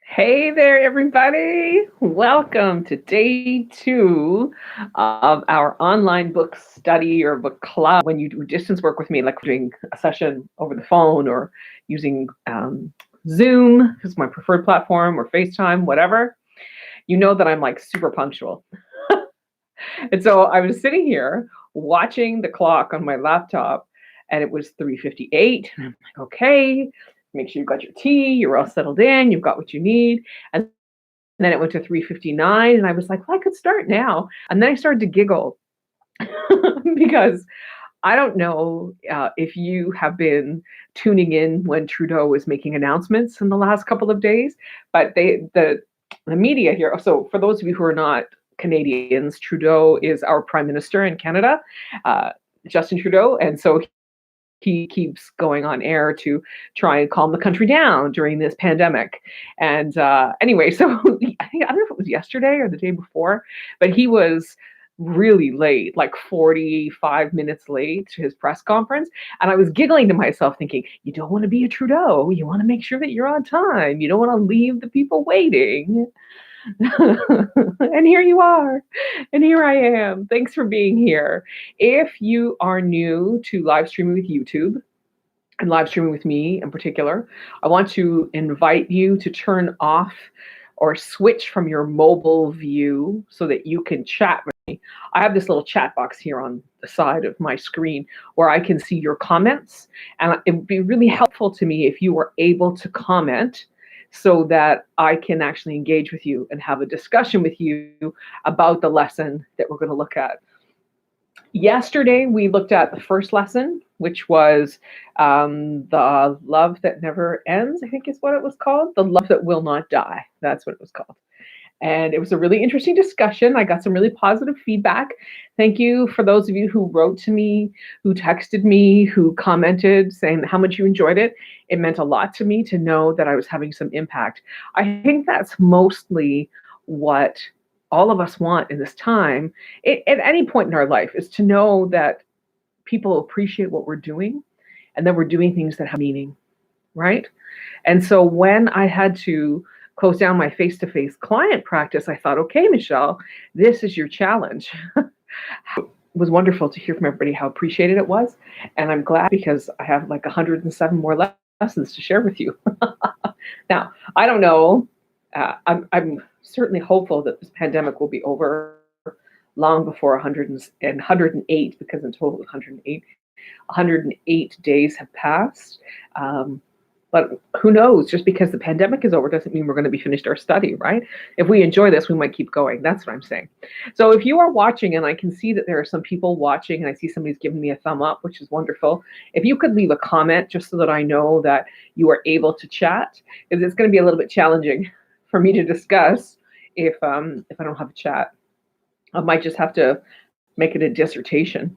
Hey there, everybody. Welcome to day 2 of our online book study or book club. When you do distance work with me, like doing a session over the phone or using Zoom, is my preferred platform, or FaceTime, whatever, you know that I'm like super punctual. And so I was sitting here watching the clock on my laptop, and it was 3:58. And I'm like, okay, make sure you've got your tea, you're all settled in, you've got what you need. And then it went to 3:59, and I was like, well, I could start now. And then I started to giggle because I don't know if you have been tuning in when Trudeau was making announcements in the last couple of days, but the media here. So for those of you who are not Canadians, Trudeau is our prime minister in Canada, uh, Justin Trudeau, and so he keeps going on air to try and calm the country down during this pandemic. And anyway, so I don't know if it was yesterday or the day before, but he was really late, like 45 minutes late to his press conference. And I was giggling to myself, thinking, you don't want to be a Trudeau. You want to make sure that you're on time. You don't want to leave the people waiting. And here you are. And here I am. Thanks for being here. If you are new to live streaming with YouTube and live streaming with me in particular, I want to invite you to turn off or switch from your mobile view so that you can chat with me. I have this little chat box here on the side of my screen where I can see your comments. And it would be really helpful to me if you were able to comment so that I can actually engage with you and have a discussion with you about the lesson that we're going to look at. Yesterday, we looked at the first lesson, which was the love that never ends, I think is what it was called. The love that will not die. That's what it was called. And it was a really interesting discussion. I got some really positive feedback. Thank you for those of you who wrote to me, who texted me, who commented saying how much you enjoyed it. It meant a lot to me to know that I was having some impact. I think that's mostly what all of us want in this time, at any point in our life, is to know that people appreciate what we're doing and that we're doing things that have meaning, right? And so when I had to close down my face-to-face client practice, I thought, okay, Michelle, this is your challenge. It was wonderful to hear from everybody how appreciated it was. And I'm glad because I have like 107 more lessons to share with you. Now, I don't know. I'm certainly hopeful that this pandemic will be over long before 108, because in total 108 days have passed. But who knows? Just because the pandemic is over doesn't mean we're going to be finished our study, right? If we enjoy this, we might keep going. That's what I'm saying. So if you are watching, and I can see that there are some people watching, and I see somebody's giving me a thumb up, which is wonderful. If you could leave a comment just so that I know that you are able to chat, because it's going to be a little bit challenging for me to discuss if I don't have a chat. I might just have to make it a dissertation.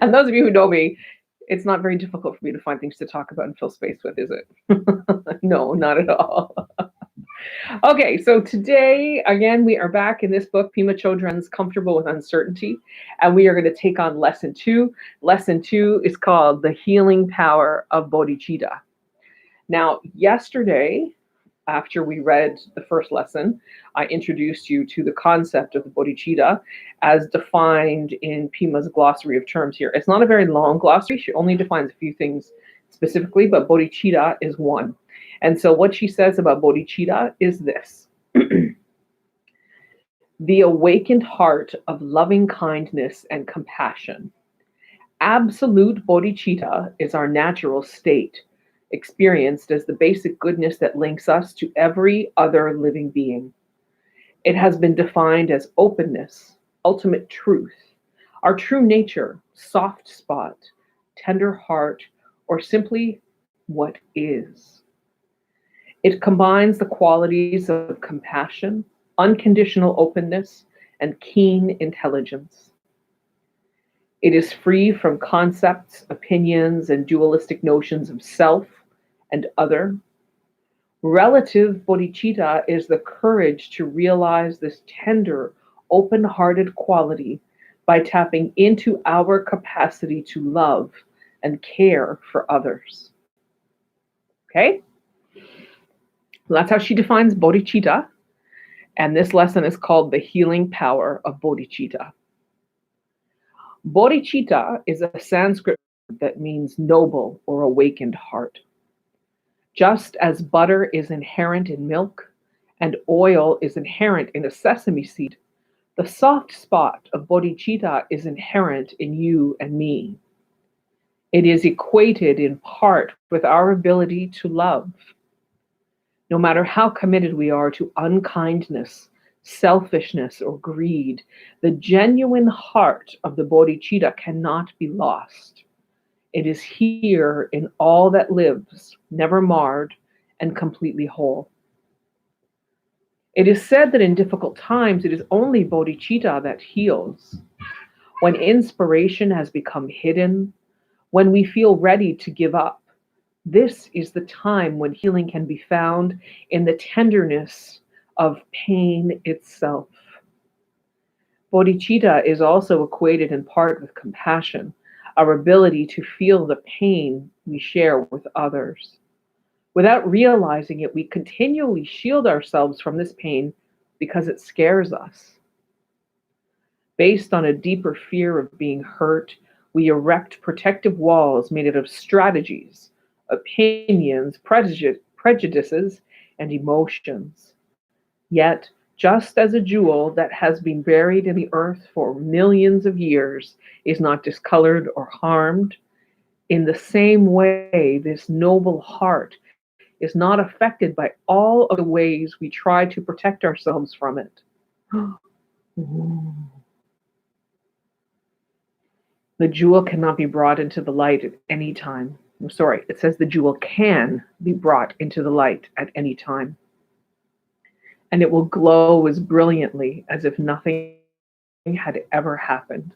And those of you who know me, it's not very difficult for me to find things to talk about and fill space with, is it? No, not at all. Okay, so today, again, we are back in this book, Pema Chödrön's Comfortable with Uncertainty, and we are going to take on lesson 2. Lesson 2 is called The Healing Power of Bodhichitta. Now, yesterday, after we read the first lesson, I introduced you to the concept of the bodhicitta as defined in Pema's glossary of terms here. It's not a very long glossary. She only defines a few things specifically, but bodhicitta is one. And so what she says about bodhicitta is this. The awakened heart of loving kindness and compassion. Absolute bodhicitta is our natural state, experienced as the basic goodness that links us to every other living being. It has been defined as openness, ultimate truth, our true nature, soft spot, tender heart, or simply what is. It combines the qualities of compassion, unconditional openness, and keen intelligence. It is free from concepts, opinions, and dualistic notions of self and other. Relative bodhicitta is the courage to realize this tender, open-hearted quality by tapping into our capacity to love and care for others. Okay? That's how she defines bodhicitta. And this lesson is called the Healing Power of Bodhichitta. Bodhicitta is a Sanskrit word that means noble or awakened heart. Just as butter is inherent in milk and oil is inherent in a sesame seed, the soft spot of bodhicitta is inherent in you and me. It is equated in part with our ability to love. No matter how committed we are to unkindness, selfishness, or greed, the genuine heart of the bodhicitta cannot be lost. It is here in all that lives, never marred, and completely whole. It is said that in difficult times, it is only bodhicitta that heals. When inspiration has become hidden, when we feel ready to give up, this is the time when healing can be found in the tenderness of pain itself. Bodhicitta is also equated in part with compassion, our ability to feel the pain we share with others. Without realizing it, we continually shield ourselves from this pain because it scares us. Based on a deeper fear of being hurt, we erect protective walls made out of strategies, opinions, prejudices, and emotions. Yet, just as a jewel that has been buried in the earth for millions of years is not discolored or harmed, in the same way, this noble heart is not affected by all of the ways we try to protect ourselves from it. The jewel cannot be brought into the light at any time. I'm sorry, it says the jewel can be brought into the light at any time. And it will glow as brilliantly as if nothing had ever happened.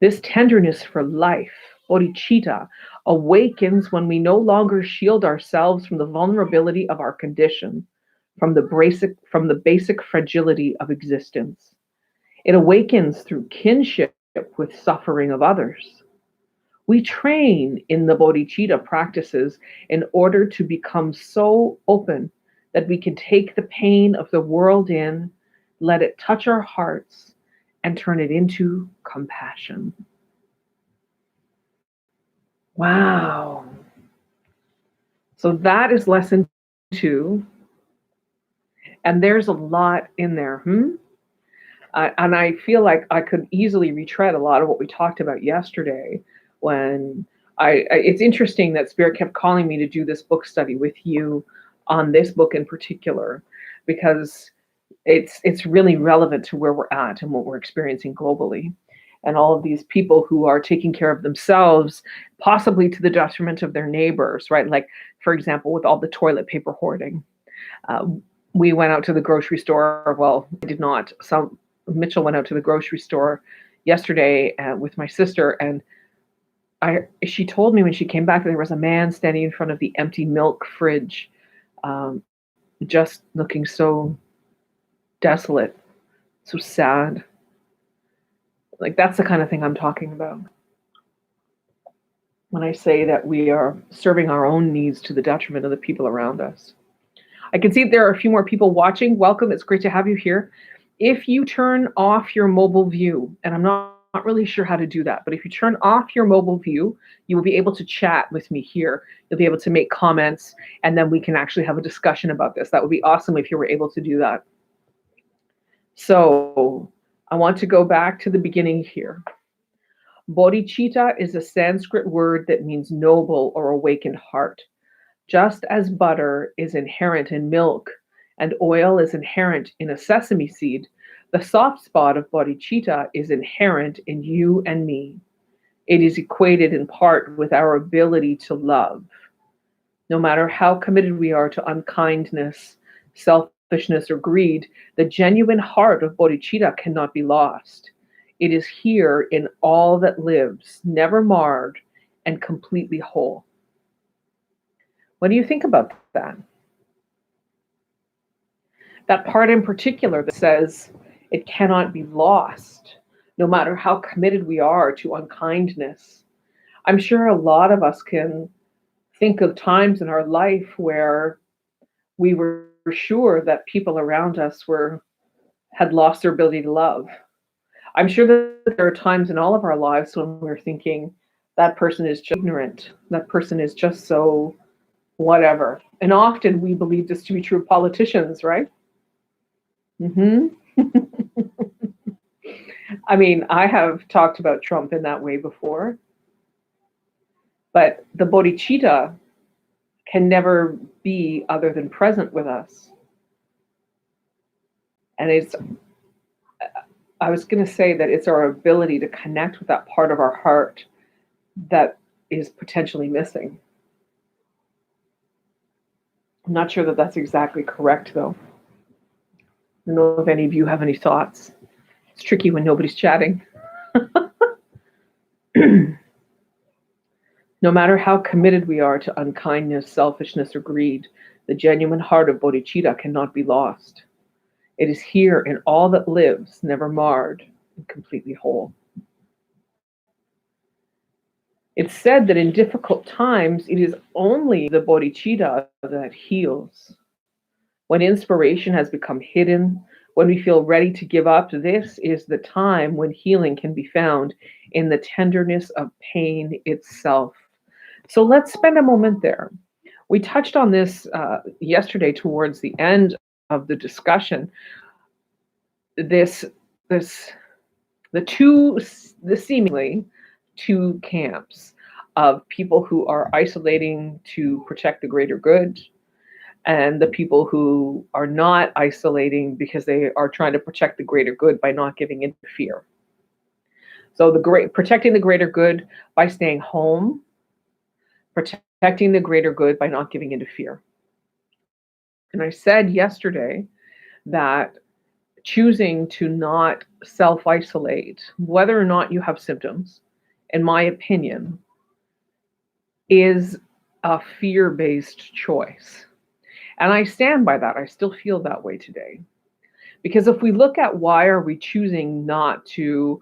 This tenderness for life, bodhicitta, awakens when we no longer shield ourselves from the vulnerability of our condition, from the basic fragility of existence. It awakens through kinship with suffering of others. We train in the bodhicitta practices in order to become so open that we can take the pain of the world in, let it touch our hearts, and turn it into compassion. Wow. So that is lesson 2. And there's a lot in there. And I feel like I could easily retread a lot of what we talked about yesterday when it's interesting that Spirit kept calling me to do this book study with you on this book in particular, because it's really relevant to where we're at and what we're experiencing globally. And all of these people who are taking care of themselves, possibly to the detriment of their neighbors, right? Like, for example, with all the toilet paper hoarding. We went out to the grocery store. Well, I did not. So Mitchell went out to the grocery store yesterday with my sister, and she told me when she came back that there was a man standing in front of the empty milk fridge, just looking so desolate, so sad. Like, that's the kind of thing I'm talking about when I say that we are serving our own needs to the detriment of the people around us. I can see there are a few more people watching. Welcome. It's great to have you here. If you turn off your mobile view, and I'm not really sure how to do that, but if you turn off your mobile view, you will be able to chat with me here. You'll be able to make comments, and then we can actually have a discussion about this. That would be awesome if you were able to do that. So I want to go back to the beginning here. Bodhicitta is a Sanskrit word that means noble or awakened heart. Just as butter is inherent in milk and oil is inherent in a sesame seed, the soft spot of bodhicitta is inherent in you and me. It is equated in part with our ability to love. No matter how committed we are to unkindness, selfishness, or greed, the genuine heart of bodhicitta cannot be lost. It is here in all that lives, never marred, and completely whole. What do you think about that? That part in particular that says it cannot be lost, no matter how committed we are to unkindness. I'm sure a lot of us can think of times in our life where we were sure that people around us were had lost their ability to love. I'm sure that there are times in all of our lives when we're thinking that person is just ignorant, that person is just so whatever. And often we believe this to be true of politicians, right? Hmm. I mean, I have talked about Trump in that way before, but the bodhicitta can never be other than present with us. And I was going to say that it's our ability to connect with that part of our heart that is potentially missing. I'm not sure that that's exactly correct, though. I don't know if any of you have any thoughts. It's tricky when nobody's chatting. No matter how committed we are to unkindness, selfishness, or greed, the genuine heart of bodhicitta cannot be lost. It is here in all that lives, never marred, and completely whole. It's said that in difficult times, it is only the bodhicitta that heals. When inspiration has become hidden, when we feel ready to give up, this is the time when healing can be found in the tenderness of pain itself. So let's spend a moment there. We touched on this yesterday towards the end of the discussion. This, this, the seemingly two camps of people who are isolating to protect the greater good, and the people who are not isolating because they are trying to protect the greater good by not giving in to fear. So protecting the greater good by staying home, protecting the greater good by not giving in to fear. And I said yesterday that choosing to not self-isolate, whether or not you have symptoms, in my opinion, is a fear-based choice. And I stand by that. I still feel that way today. Because if we look at why are we choosing not to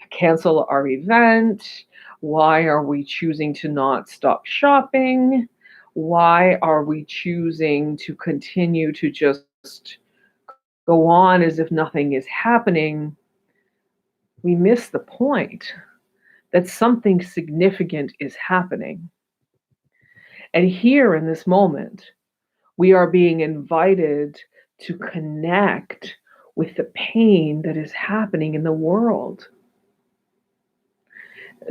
cancel our event, why are we choosing to not stop shopping, why are we choosing to continue to just go on as if nothing is happening, we miss the point that something significant is happening. And here in this moment, we are being invited to connect with the pain that is happening in the world.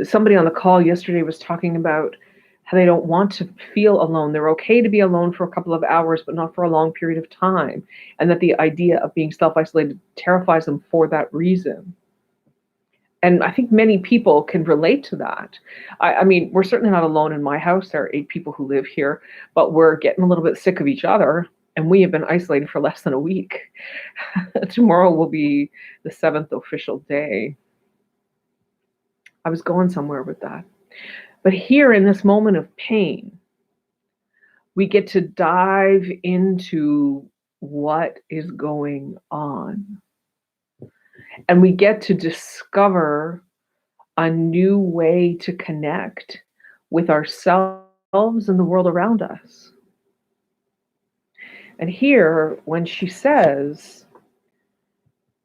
Somebody on the call yesterday was talking about how they don't want to feel alone. They're okay to be alone for a couple of hours, but not for a long period of time. And that the idea of being self-isolated terrifies them for that reason. And I think many people can relate to that. I mean, we're certainly not alone in my house. There are 8 people who live here, but we're getting a little bit sick of each other. And we have been isolated for less than a week. Tomorrow will be the 7th official day. I was going somewhere with that. But here in this moment of pain, we get to dive into what is going on. And we get to discover a new way to connect with ourselves and the world around us. And here, when she says,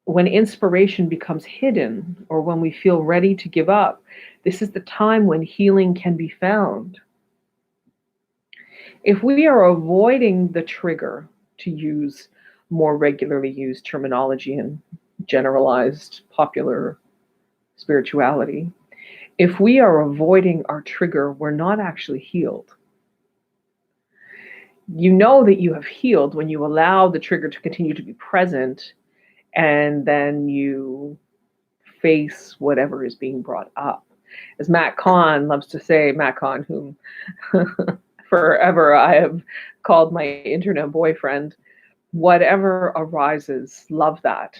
when inspiration becomes hidden or when we feel ready to give up, this is the time when healing can be found. If we are avoiding the trigger, to use more regularly used terminology and generalized popular spirituality, if we are avoiding our trigger, we're not actually healed. You know that you have healed when you allow the trigger to continue to be present and then you face whatever is being brought up. As Matt Kahn loves to say, Matt Kahn, whom forever I have called my internet boyfriend, whatever arises, love that.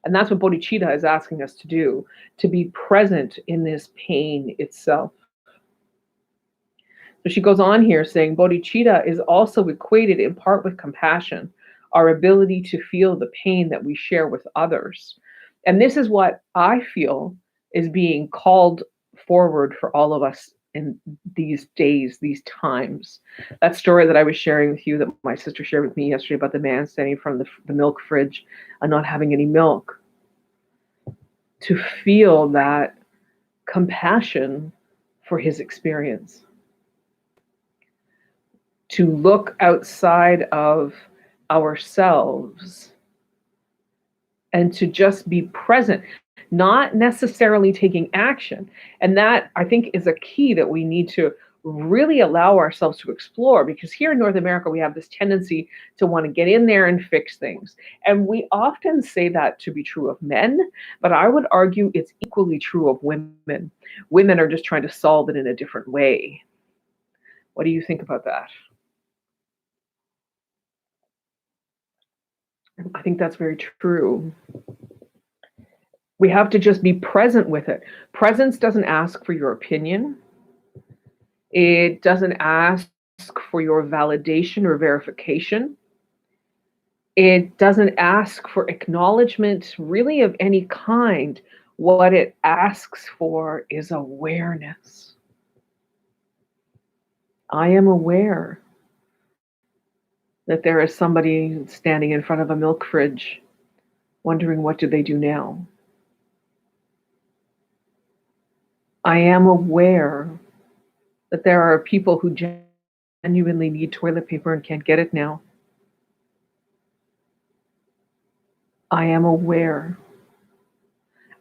And that's what bodhicitta is asking us to do, to be present in this pain itself. So she goes on here saying, bodhicitta is also equated in part with compassion, our ability to feel the pain that we share with others. And this is what I feel is being called forward for all of us in these days, these times. That story that I was sharing with you that my sister shared with me yesterday about the man standing in front of the milk fridge and not having any milk, to feel that compassion for his experience, to look outside of ourselves and to just be present, not necessarily taking action. And that, I think, is a key that we need to really allow ourselves to explore, because here in North America, we have this tendency to want to get in there and fix things. And we often say that to be true of men, but I would argue it's equally true of women. Women are just trying to solve it in a different way. What do you think about that? I think that's very true. We have to just be present with it. Presence doesn't ask for your opinion. It doesn't ask for your validation or verification. It doesn't ask for acknowledgement really of any kind. What it asks for is awareness. I am aware that there is somebody standing in front of a milk fridge wondering, what do they do now? I am aware that there are people who genuinely need toilet paper and can't get it now. I am aware.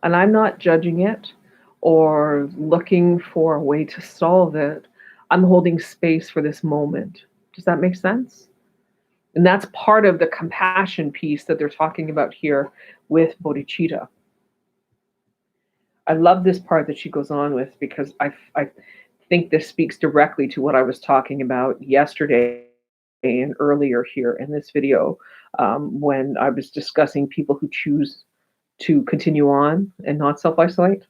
And I'm not judging it or looking for a way to solve it. I'm holding space for this moment. Does that make sense? And that's part of the compassion piece that they're talking about here with bodhicitta. I love this part that she goes on with, because I think this speaks directly to what I was talking about yesterday and earlier here in this video, when I was discussing people who choose to continue on and not self-isolate.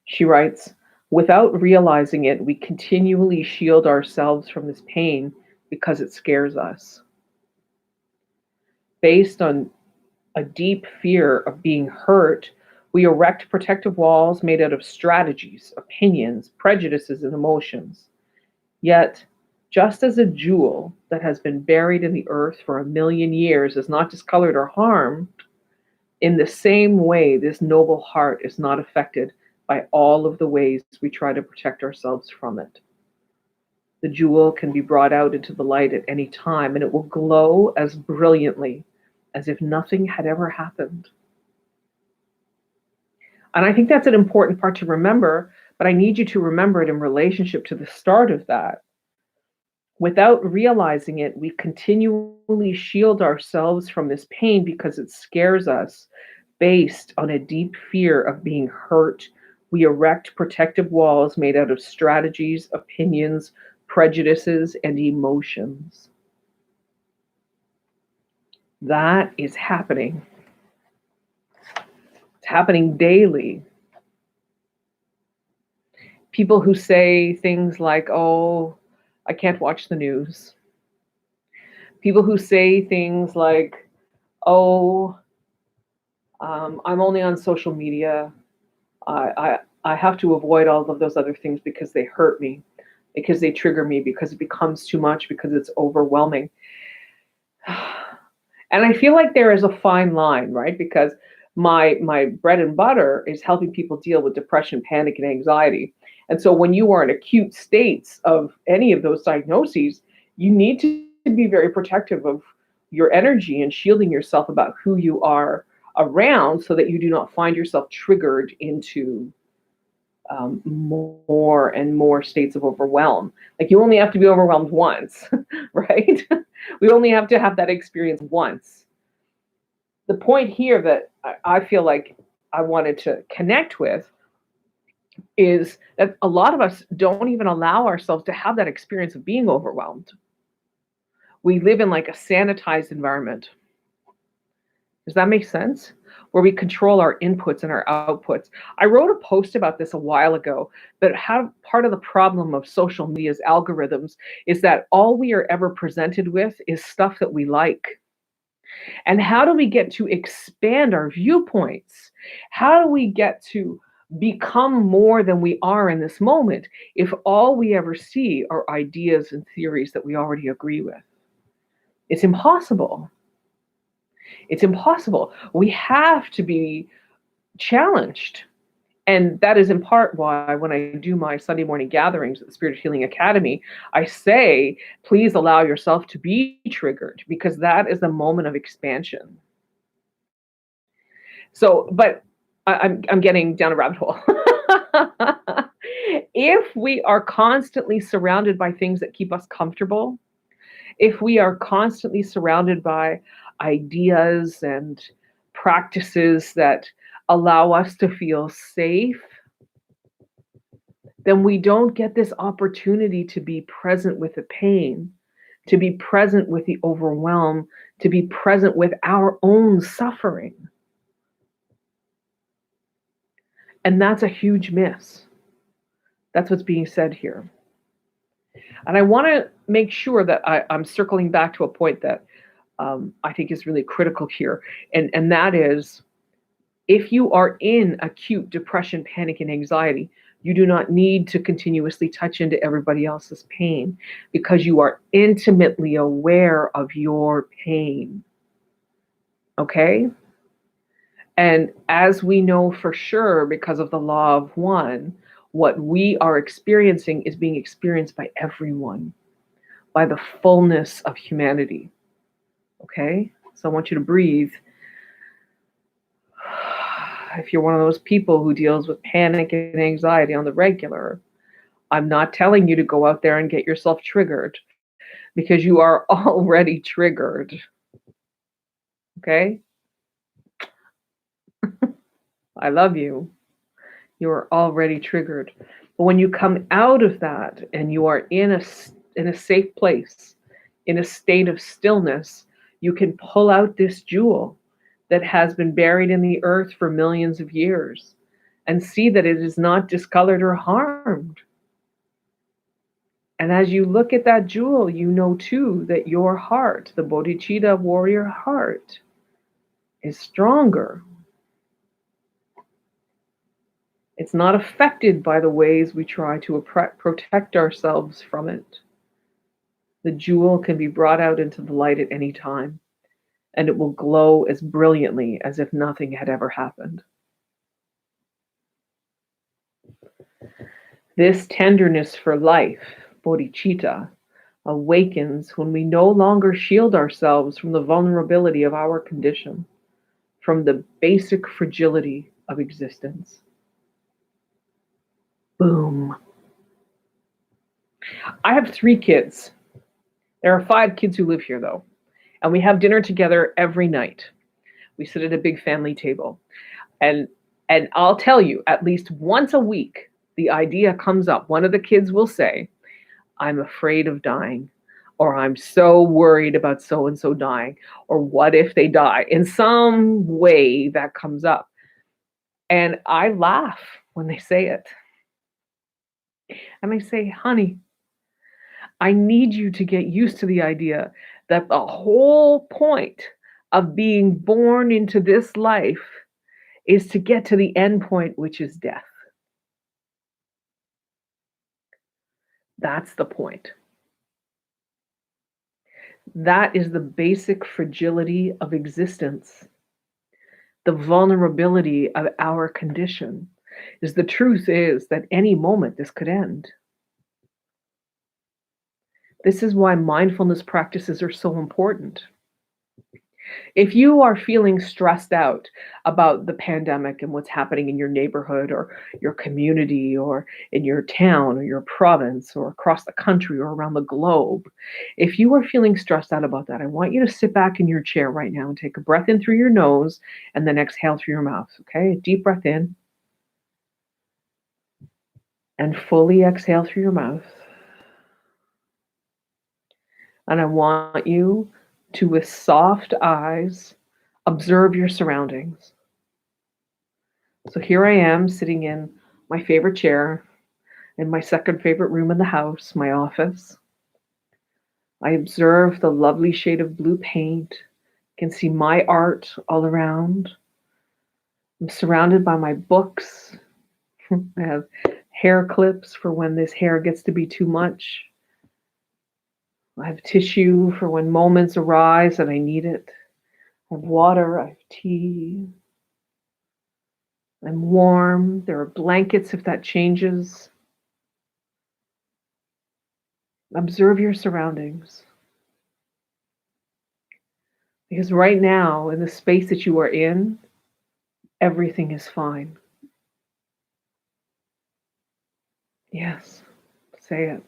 She writes, without realizing it, we continually shield ourselves from this pain because it scares us. Based on a deep fear of being hurt, we erect protective walls made out of strategies, opinions, prejudices, and emotions. Yet, just as a jewel that has been buried in the earth for 1,000,000 years is not discolored or harmed, in the same way, this noble heart is not affected by all of the ways we try to protect ourselves from it. The jewel can be brought out into the light at any time, and it will glow as brilliantly as if nothing had ever happened. And I think that's an important part to remember, but I need you to remember it in relationship to the start of that. Without realizing it, we continually shield ourselves from this pain because it scares us. Based on a deep fear of being hurt, we erect protective walls made out of strategies, opinions, prejudices, and emotions. That is happening. It's happening daily. People who say things like, oh, I can't watch the news. People who say things like, oh, I'm only on social media. I have to avoid all of those other things because they hurt me, because they trigger me, because it becomes too much, because it's overwhelming. And I feel like there is a fine line, right? Because my bread and butter is helping people deal with depression, panic, and anxiety. And so when you are in acute states of any of those diagnoses, you need to be very protective of your energy and shielding yourself about who you are around, so that you do not find yourself triggered into more and more states of overwhelm. Like, you only have to be overwhelmed once, right? We only have to have that experience once. The point here that I feel like I wanted to connect with is that a lot of us don't even allow ourselves to have that experience of being overwhelmed. We live in like a sanitized environment. Does that make sense? Where we control our inputs and our outputs. I wrote a post about this a while ago, but how part of the problem of social media's algorithms is that all we are ever presented with is stuff that we like. And how do we get to expand our viewpoints? How do we get to become more than we are in this moment if all we ever see are ideas and theories that we already agree with. It's impossible. It's impossible. We have to be challenged. And that is in part why when I do my Sunday morning gatherings at the Spirit Healing Academy, I say, please allow yourself to be triggered, because that is the moment of expansion. So, but I'm getting down a rabbit hole. If we are constantly surrounded by things that keep us comfortable, if we are constantly surrounded by ideas and practices that allow us to feel safe, then we don't get this opportunity to be present with the pain, to be present with the overwhelm, to be present with our own suffering. And that's a huge miss. That's what's being said here. And I want to make sure that I'm circling back to a point that I think is really critical here. And that is, if you are in acute depression, panic, and anxiety, you do not need to continuously touch into everybody else's pain, because you are intimately aware of your pain. Okay? And as we know for sure, because of the law of one, what we are experiencing is being experienced by everyone, by the fullness of humanity. Okay? So I want you to breathe. If you're one of those people who deals with panic and anxiety on the regular, I'm not telling you to go out there and get yourself triggered, because you are already triggered. Okay? I love you. You are already triggered. But when you come out of that and you are in a safe place, in a state of stillness, you can pull out this jewel that has been buried in the earth for millions of years and see that it is not discolored or harmed. And as you look at that jewel, you know too that your heart, the Bodhichitta warrior heart, is stronger. It's not affected by the ways we try to protect ourselves from it. The jewel can be brought out into the light at any time, and it will glow as brilliantly as if nothing had ever happened. This tenderness for life, bodhicitta, awakens when we no longer shield ourselves from the vulnerability of our condition, from the basic fragility of existence. Boom. I have 3 kids. There are 5 kids who live here, though, and we have dinner together every night. We sit at a big family table, and I'll tell you, at least once a week, the idea comes up. One of the kids will say, I'm afraid of dying, or I'm so worried about so-and-so dying, or what if they die? In some way that comes up. And I laugh when they say it. And I say, honey, I need you to get used to the idea that the whole point of being born into this life is to get to the end point, which is death. That's the point. That is the basic fragility of existence. The vulnerability of our condition is the truth is that any moment this could end. This is why mindfulness practices are so important. If you are feeling stressed out about the pandemic and what's happening in your neighborhood or your community or in your town or your province or across the country or around the globe, if you are feeling stressed out about that, I want you to sit back in your chair right now and take a breath in through your nose and then exhale through your mouth, okay? A deep breath in and fully exhale through your mouth. And I want you to, with soft eyes, observe your surroundings. So here I am sitting in my favorite chair in my second favorite room in the house, my office. I observe the lovely shade of blue paint. I can see my art all around. I'm surrounded by my books I have hair clips for when this hair gets to be too much. I have tissue for when moments arise and I need it. I have water, I have tea. I'm warm. There are blankets if that changes. Observe your surroundings. Because right now, in the space that you are in, everything is fine. Yes, say it.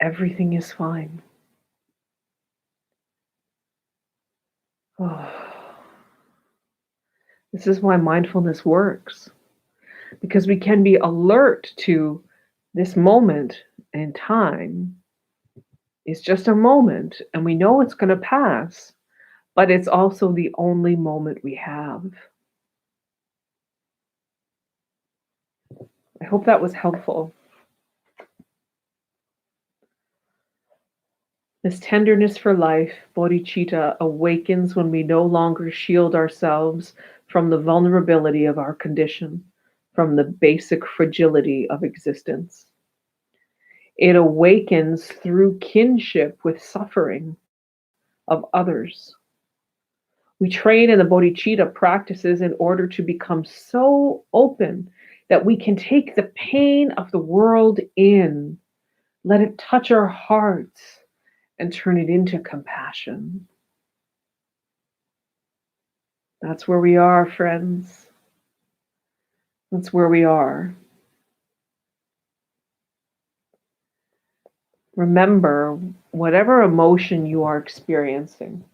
Everything is fine. Oh, this is why mindfulness works. Because we can be alert to this moment in time is just a moment, and we know it's going to pass, but it's also the only moment we have. I hope that was helpful. This tenderness for life, bodhicitta, awakens when we no longer shield ourselves from the vulnerability of our condition, from the basic fragility of existence. It awakens through kinship with suffering of others. We train in the bodhicitta practices in order to become so open that we can take the pain of the world in, let it touch our hearts, and turn it into compassion. That's where we are, friends. That's where we are. Remember, whatever emotion you are experiencing,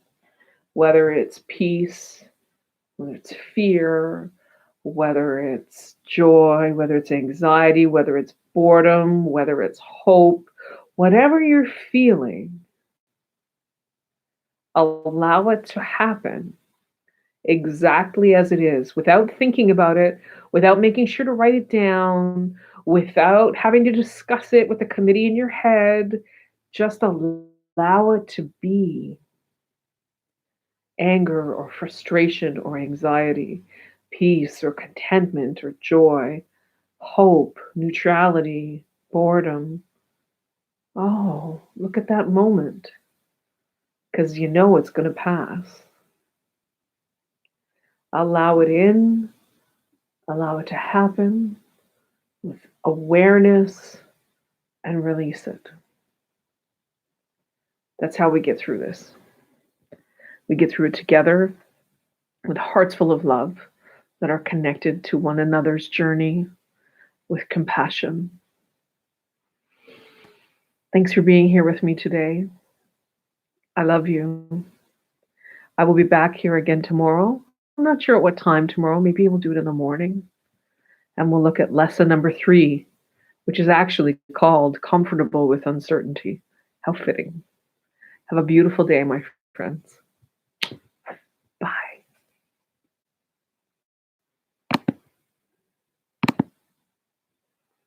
whether it's peace, whether it's fear, whether it's joy, whether it's anxiety, whether it's boredom, whether it's hope, whatever you're feeling, allow it to happen exactly as it is, without thinking about it, without making sure to write it down, without having to discuss it with the committee in your head. Just allow it to be. Anger or frustration or anxiety, peace or contentment or joy, hope, neutrality, boredom. Oh, look at that moment, because you know it's going to pass. Allow it in, allow it to happen with awareness, and release it. That's how we get through this. We get through it together with hearts full of love that are connected to one another's journey with compassion. Thanks for being here with me today. I love you. I will be back here again tomorrow. I'm not sure at what time tomorrow. Maybe we'll do it in the morning. And we'll look at lesson number 3, which is actually called Comfortable with Uncertainty. How fitting. Have a beautiful day, my friends.